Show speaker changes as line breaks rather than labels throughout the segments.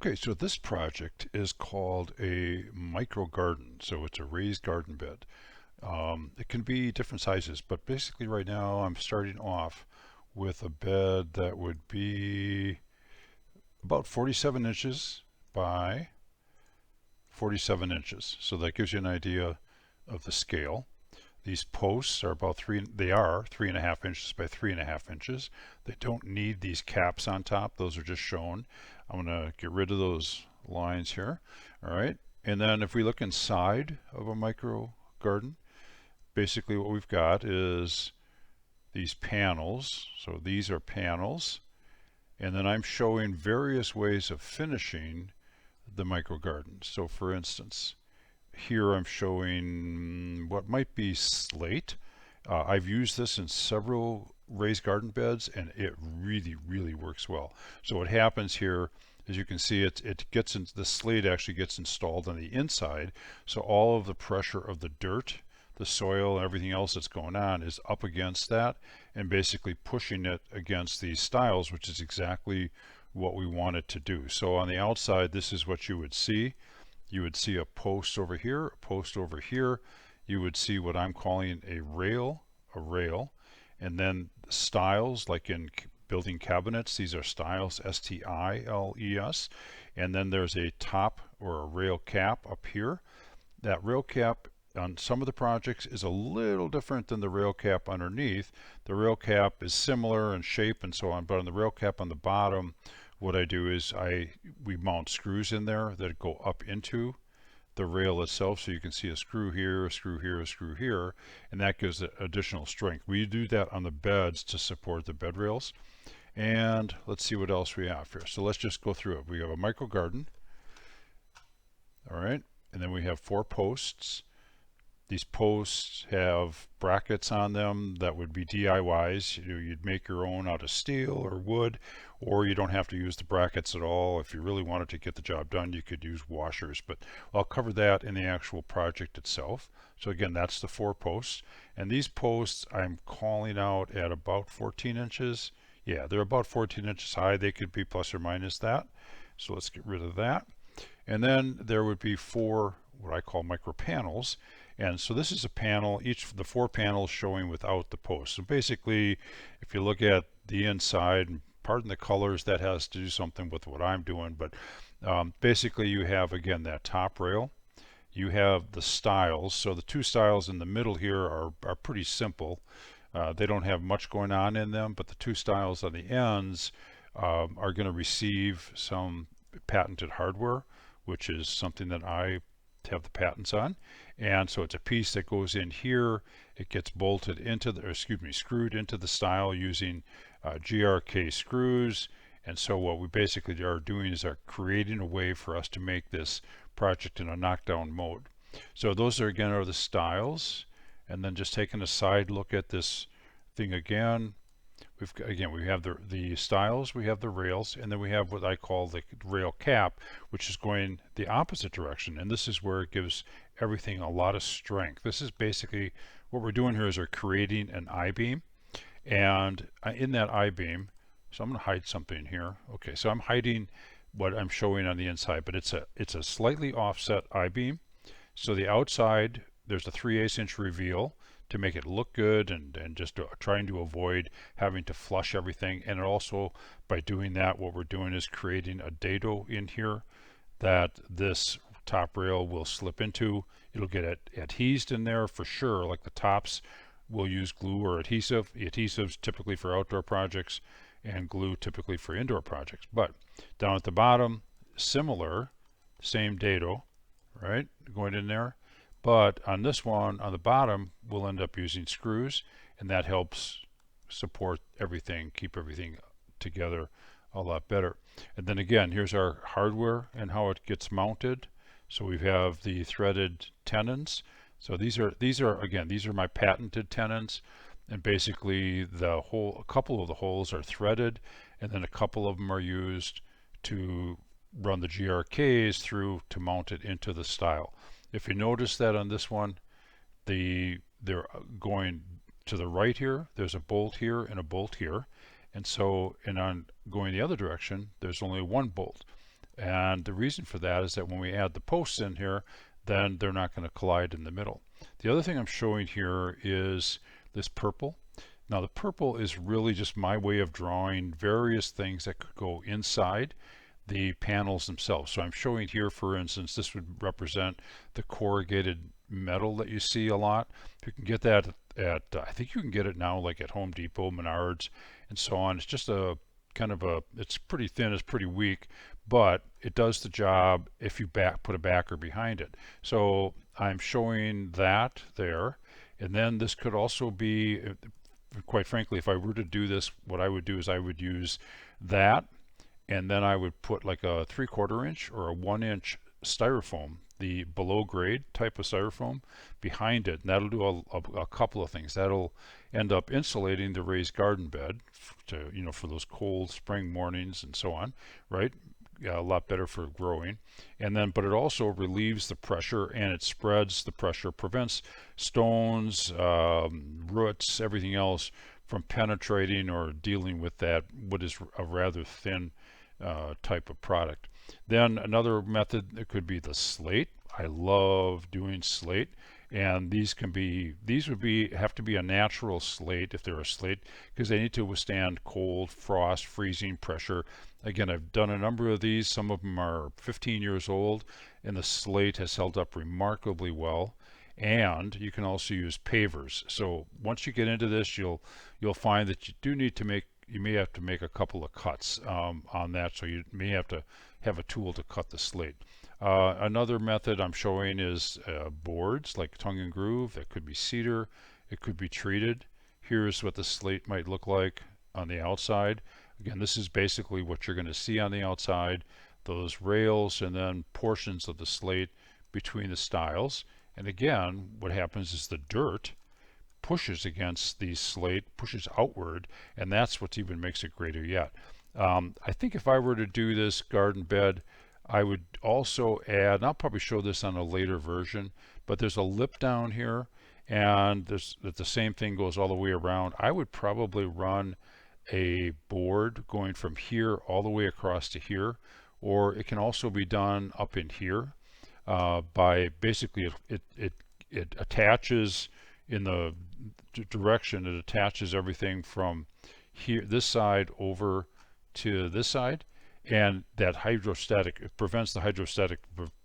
Okay, so this project is called a MikroGarden. So it's a raised garden bed. It can be different sizes, but basically right now I'm starting off with a bed that would be about 47 inches by 47 inches. So that gives you an idea of the scale. These posts are about they are 3.5 inches by 3.5 inches. They don't need these caps on top. Those are just shown. I'm going to get rid of those lines here. All right. And then if we look inside of a micro garden, basically what we've got is these panels. So these are panels. And then I'm showing various ways of finishing the micro garden. So for instance, here I'm showing what might be slate. I've used this in several raised garden beds and it really works well. So what happens here, as you can see, it gets into the slate actually gets installed on the inside. So all of the pressure of the dirt, the soil, and everything else that's going on is up against that and basically pushing it against these stiles, which is exactly what we want it to do. So on the outside, this is what you would see. You would see a post over here, a post over here. You would see what I'm calling a rail, and then stiles like in building cabinets. These are stiles, S-T-I-L-E-S. And then there's a top or a rail cap up here. That rail cap on some of the projects is a little different than the rail cap underneath. The rail cap is similar in shape and so on, but on the rail cap on the bottom, what I do is we mount screws in there that go up into the rail itself. So you can see a screw here, a screw here, a screw here, and that gives it additional strength. We do that on the beds to support the bed rails. And let's see what else we have here. So let's just go through it. We have a micro garden. All right. And then we have 4 posts. These posts have brackets on them that would be DIYs. You'd make your own out of steel or wood, or you don't have to use the brackets at all. If you really wanted to get the job done, you could use washers, but I'll cover that in the actual project itself. So again, that's the 4 posts. And these posts I'm calling out at about 14 inches. Yeah, they're about 14 inches high. They could be plus or minus that. So let's get rid of that. And then there would be 4 what I call micro panels. And so this is a panel, each of the 4 panels showing without the post. So basically, if you look at the inside, and pardon the colors, that has to do something with what I'm doing, but basically you have, again, that top rail. You have the stiles. So the 2 stiles in the middle here are pretty simple. They don't have much going on in them, but the 2 stiles on the ends are going to receive some patented hardware, which is something that I have the patents on. And so it's a piece that goes in here. It gets bolted into the, or excuse me, screwed into the stile using GRK screws. And so what we basically are doing is creating a way for us to make this project in a knockdown mode. So those are again are the stiles. And then just taking a side look at this thing again, we have the stiles, we have the rails, and then we have what I call the rail cap, which is going the opposite direction. And this is where it gives everything a lot of strength. This is basically what we're doing here is we're creating an I-beam. And in that I-beam, so I'm going to hide something here. Okay, so I'm hiding what I'm showing on the inside, but it's a slightly offset I-beam. So the outside, there's a 3/8 inch reveal to make it look good and just trying to avoid having to flush everything. And also by doing that, what we're doing is creating a dado in here that this top rail will slip into. It'll get adhesed in there for sure, like the tops will use glue or adhesive. Adhesives typically for outdoor projects and glue typically for indoor projects. But down at the bottom, similar, same dado, right, going in there. But on this one, on the bottom, we'll end up using screws, and that helps support everything, keep everything together a lot better. And then again, here's our hardware and how it gets mounted. So we have the threaded tenons. So these are my patented tenons, and basically a couple of the holes are threaded, and then a couple of them are used to run the GRKs through to mount it into the stile. If you notice that on this one, they're going to the right here, there's a bolt here and a bolt here. And so, and on going the other direction, there's only one bolt. And the reason for that is that when we add the posts in here, then they're not going to collide in the middle. The other thing I'm showing here is this purple. Now the purple is really just my way of drawing various things that could go inside the panels themselves. So I'm showing here, for instance, this would represent the corrugated metal that you see a lot. You can get that at I think you can get it now like at Home Depot, Menards, and so on. It's just a kind of a, it's pretty thin, it's pretty weak, but it does the job if you put a backer behind it. So I'm showing that there. And then this could also be, quite frankly, if I were to do this, what I would do is I would use that, and then I would put like a 3/4 inch or a 1 inch styrofoam, the below grade type of styrofoam, behind it, and that'll do a couple of things. That'll end up insulating the raised garden bed to, you know, for those cold spring mornings and so on, right? A lot better for growing. And then, but it also relieves the pressure and it spreads the pressure, prevents stones, roots, everything else from penetrating or dealing with that, what is a rather thin type of product. Then another method, it could be the slate. I love doing slate, and these can be, these would be, have to be a natural slate if they're a slate, because they need to withstand cold, frost, freezing, pressure. Again, I've done a number of these. Some of them are 15 years old, and the slate has held up remarkably well. And you can also use pavers. So once you get into this, you'll find that you do need to make, you may have to make a couple of cuts on that, so you may have to have a tool to cut the slate. Another method I'm showing is boards like tongue and groove. That could be cedar, it could be treated. Here's what the slate might look like on the outside. Again, this is basically what you're going to see on the outside, those rails and then portions of the slate between the stiles. And again, what happens is the dirt pushes against the slate, pushes outward, and that's what even makes it greater yet. I think if I were to do this garden bed, I would also add, and I'll probably show this on a later version, but there's a lip down here, and there's the same thing goes all the way around. I would probably run a board going from here all the way across to here, or it can also be done up in here by basically it attaches in the direction, it attaches everything from here, this side, over to this side, and that hydrostatic, it prevents the hydrostatic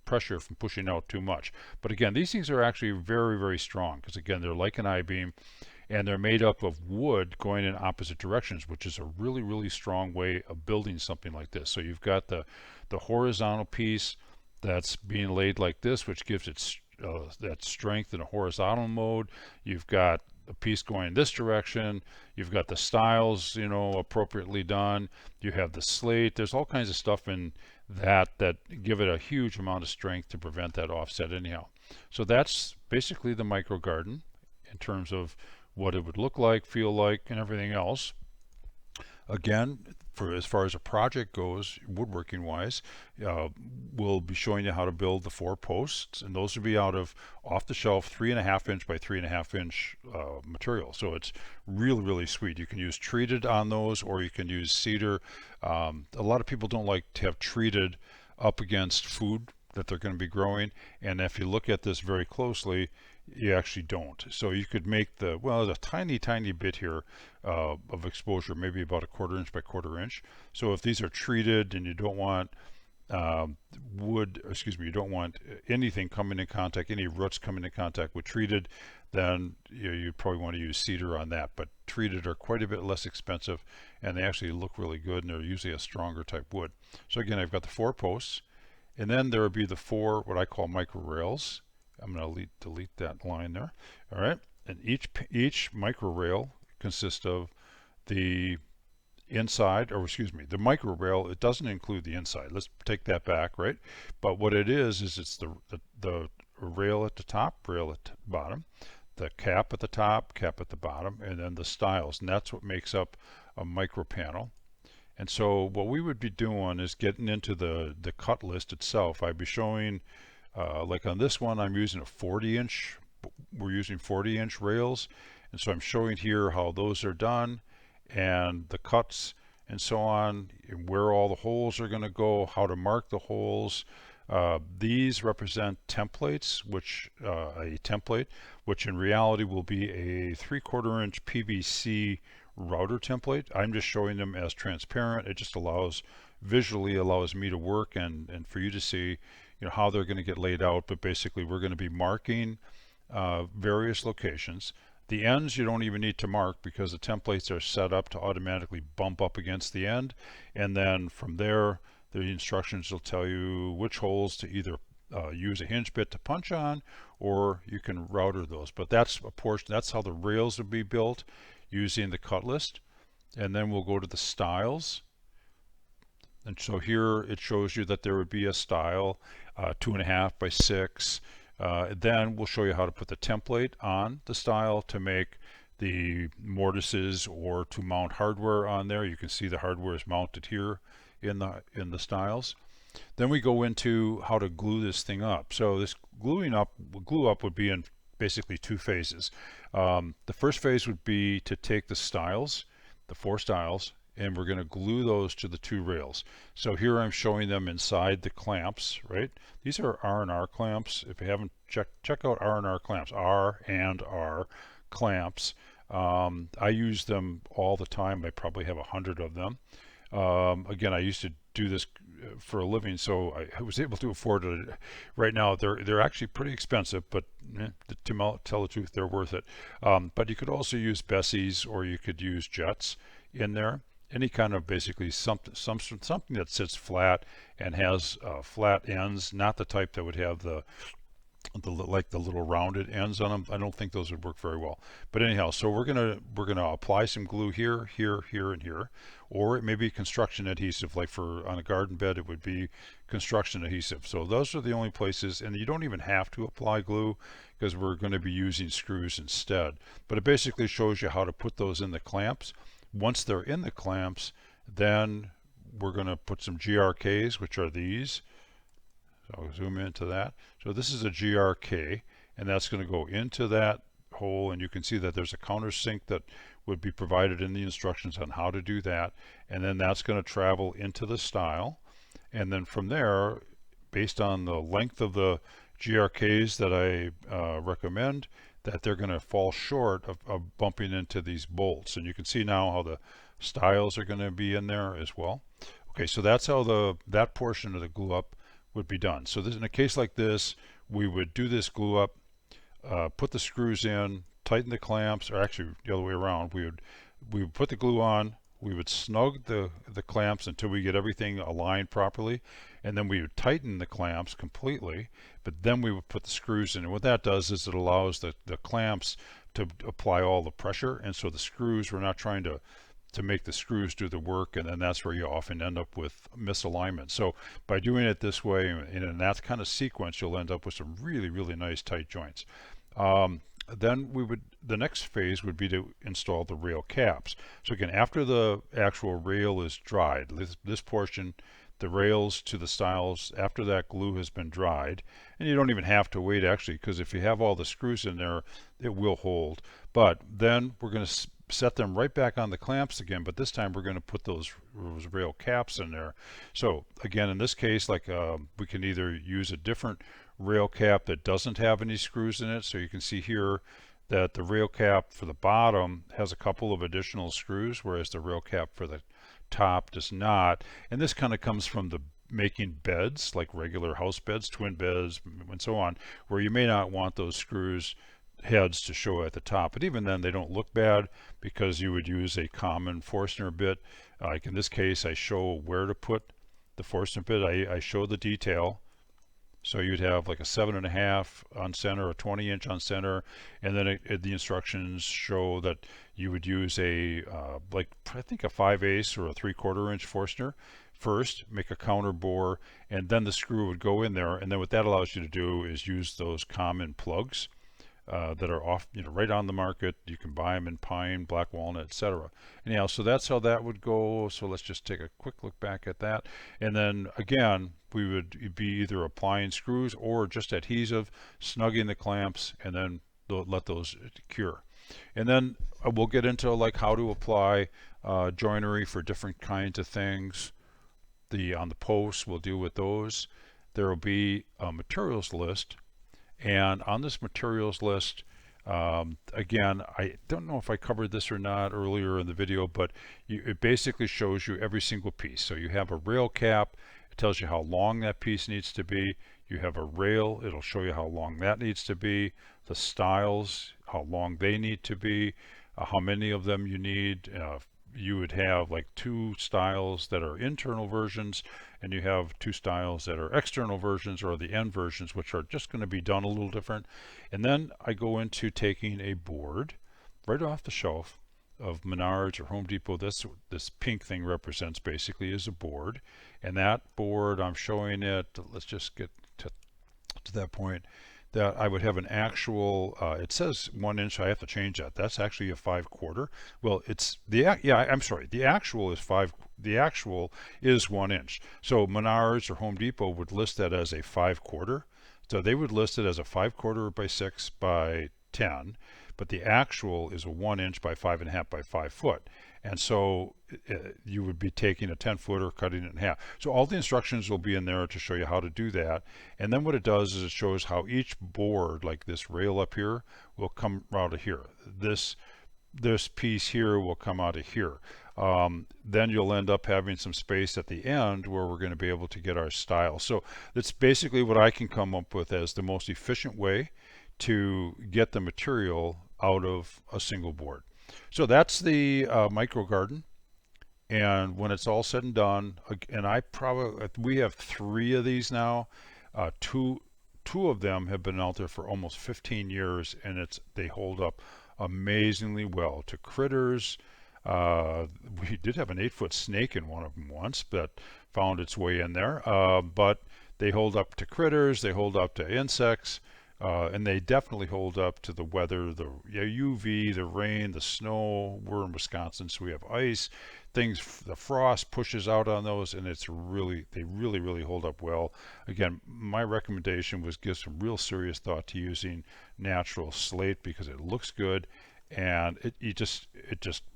pressure from pushing out too much. But again, these things are actually very, very strong, because again, they're like an I-beam, and they're made up of wood going in opposite directions, which is a really, really strong way of building something like this. So you've got the horizontal piece that's being laid like this, which gives it that strength in a horizontal mode. You've got a piece going this direction. You've got the stiles, you know, appropriately done. You have the slate. There's all kinds of stuff in that give it a huge amount of strength to prevent that offset anyhow. So that's basically the MikroGarden in terms of what it would look like, feel like, and everything else. Again, for as far as a project goes, woodworking wise, we'll be showing you how to build the 4 posts, and those will be out of off the shelf 3.5 inch by 3.5 inch material. So it's really, really sweet. You can use treated on those, or you can use cedar. A lot of people don't like to have treated up against food that they're going to be growing, and if you look at this very closely, you actually don't. So you could make the, well, there's a tiny bit here of exposure, maybe about 1/4 inch by 1/4 inch. So if these are treated and you don't want you don't want anything coming in contact, any roots coming in contact with treated, then you'd probably want to use cedar on that. But treated are quite a bit less expensive, and they actually look really good, and they're usually a stronger type wood. So again, I've got the 4 posts, and then there would be the 4 what I call micro rails. I'm going to delete that line there. All right, and each micro rail consists of the inside, or excuse me, the micro rail. It doesn't include the inside. Let's take that back, right? But what it is it's the rail at the top, rail at the bottom, the cap at the top, cap at the bottom, and then the stiles, and that's what makes up a micro panel. And so what we would be doing is getting into the cut list itself. I'd be showing, like on this one, I'm using a 40 inch, we're using 40 inch rails. And so I'm showing here how those are done and the cuts. and so on, where all the holes are going to go, how to mark the holes. These represent templates, which a template, which in reality will be a 3/4 inch PVC router template. I'm just showing them as transparent. It just visually allows me to work and for you to see, how they're going to get laid out. But basically, we're going to be marking various locations. The ends you don't even need to mark because the templates are set up to automatically bump up against the end, and then from there the instructions will tell you which holes to either use a hinge bit to punch on, or you can router those. But that's a portion, that's how the rails would be built using the cut list. And then we'll go to the styles. And so here it shows you that there would be a style 2.5 by 6. Then we'll show you how to put the template on the style to make the mortises or to mount hardware on there. You can see the hardware is mounted here in the styles. Then we go into how to glue this thing up. So this glue up would be in basically two phases. The first phase would be to take the styles, the 4 styles, and we're going to glue those to the 2 rails. So here I'm showing them inside the clamps, right? These are R&R clamps. If you haven't check out R&R clamps, R&R clamps. I use them all the time. I probably have 100 of them. Again, I used to do this for a living, so I was able to afford it. Right now, they're actually pretty expensive, but to tell the truth, they're worth it. But you could also use Bessies, or you could use Jets in there. Any kind of basically something that sits flat and has flat ends, not the type that would have the little rounded ends on them. I don't think those would work very well. But anyhow, so we're gonna apply some glue here, here, here, and here, or it may be construction adhesive. Like on a garden bed, it would be construction adhesive. So those are the only places, and you don't even have to apply glue because we're going to be using screws instead. But it basically shows you how to put those in the clamps. Once they're in the clamps, then we're going to put some GRKs, which are these. So I'll zoom into that. So this is a GRK, and that's going to go into that hole, and you can see that there's a countersink that would be provided in the instructions on how to do that, and then that's going to travel into the style. And then from there, based on the length of the GRKs that I recommend, that they're going to fall short of bumping into these bolts. And you can see now how the styles are going to be in there as well. Okay, so that's how that portion of the glue up would be done. So in a case like this, we would do this glue up, put the screws in, tighten the clamps, or actually the other way around. We would put the glue on, we would snug the clamps until we get everything aligned properly, and then we would tighten the clamps completely, but then we would put the screws in. And what that does is it allows the clamps to apply all the pressure, and so the screws, we're not trying to make the screws do the work, and then that's where you often end up with misalignment. So by doing it this way and in that kind of sequence, you'll end up with some really, really nice tight joints. Then the next phase would be to install the rail caps. So again, after the actual rail is dried, this portion, the rails to the stiles, after that glue has been dried, and you don't even have to wait actually, because if you have all the screws in there, it will hold. But then we're going to set them right back on the clamps again, but this time we're going to put those rail caps in there. So again, in this case, like we can either use a different rail cap that doesn't have any screws in it. So you can see here that the rail cap for the bottom has a couple of additional screws, whereas the rail cap for the top does not. And this kind of comes from the making beds, like regular house beds, twin beds, and so on, where you may not want those screws heads to show at the top, but even then they don't look bad because you would use a common Forstner bit. Like in this case, I show where to put the Forstner bit. I show the detail. So you'd have like a 7.5 on center, a 20-inch on center, and then the instructions show that you would use a like I think a 5/8 or a 3/4 inch Forstner first, make a counter bore, and then the screw would go in there. And then what that allows you to do is use those common plugs that are off, right on the market. You can buy them in pine, black walnut, etc. Anyhow, so that's how that would go. So let's just take a quick look back at that. And then again, we would be either applying screws or just adhesive, snugging the clamps, and then let those cure. And then we'll get into like how to apply joinery for different kinds of things. On the posts, we'll deal with those. There will be a materials list, and on this materials list, again, I don't know if I covered this or not earlier in the video, but it basically shows you every single piece. So you have a rail cap, it tells you how long that piece needs to be. You have a rail, it'll show you how long that needs to be, the styles, how long they need to be, how many of them you need. You would have like two styles that are internal versions, and you have two styles that are external versions, or the end versions, which are just going to be done a little different. And then I go into taking a board right off the shelf of Menards or Home Depot. This pink thing represents basically is a board, and that board I'm showing it. Let's just get to that point. That I would have an actual, it says 1 inch, I have to change that. That's actually a 5/4. Well, it's I'm sorry, the actual is 1 inch. So Menards or Home Depot would list that as a 5/4. So they would list it as a 5/4 by 6 by 10, but the actual is a 1 inch by 5.5 by 5 foot. And so you would be taking a 10-footer, cutting it in half. So all the instructions will be in there to show you how to do that. And then what it does is it shows how each board, like this rail up here, will come out of here. This piece here will come out of here. Then you'll end up having some space at the end where we're going to be able to get our style. So that's basically what I can come up with as the most efficient way to get the material out of a single board. So that's the MikroGarden. And when it's all said and done, and we have 3 of these now. Two of them have been out there for almost 15 years, and they hold up amazingly well to critters. We did have an 8-foot snake in one of them once that found its way in there, but they hold up to critters, they hold up to insects, and they definitely hold up to the weather, the UV, the rain, the snow. We're in Wisconsin, so we have ice. The frost pushes out on those, and they really hold up well. Again, my recommendation was give some real serious thought to using natural slate because it looks good, and it just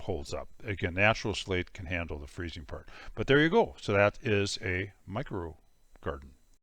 holds up. Again, natural slate can handle the freezing part. But there you go. So that is a MikroGarden.